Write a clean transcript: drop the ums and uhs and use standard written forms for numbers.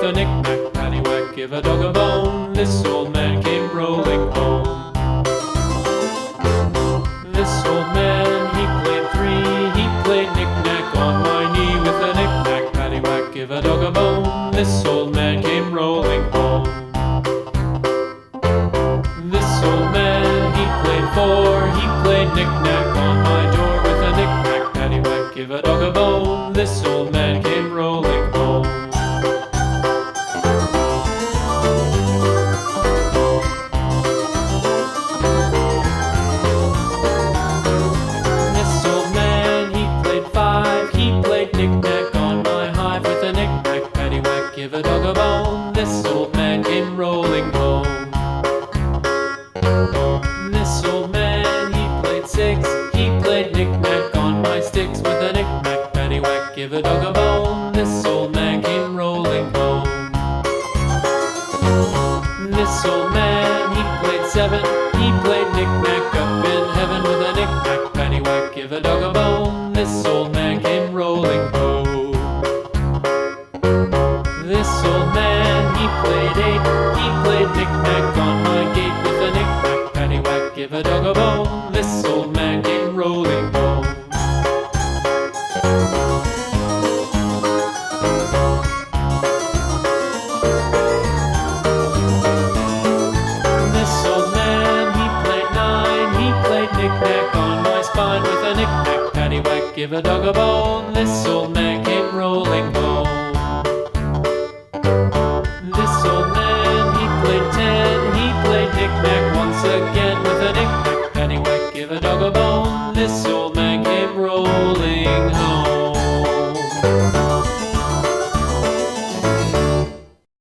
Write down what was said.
a knick-knack, paddywhack, give a dog a bone. This old man came rolling home. This old man, he played three. He played knick-knack on my knee with a knick-knack, paddywhack, give a dog a bone. This old man came rolling home. This old man, he played four. He played knick-knack on my door with a knick-knack, paddywhack, give a dog a bone. This old man came rolling home. This old man, he played five. He played knick-knack on my hive with a knick-knack, paddywhack, give a dog a bone. This old man came rolling home. This old man, he played six. He played knick-knack on my sticks with a knick-knack, paddywhack, give a dog a bone. This old man came rolling home. This old man, he played seven. He played knick-knack up in heaven with a knick-knack, paddywhack, give a dog a bone. This old man came rolling home. This old man, he played eight. He played knick-knack on my gate with a knick-knack, paddywhack, give a dog a bone. This old man came rolling home. This old man, he played nine. He played knick-knack on my spine with a knick-knack, paddywhack, give a dog a bone. This old man came rolling home.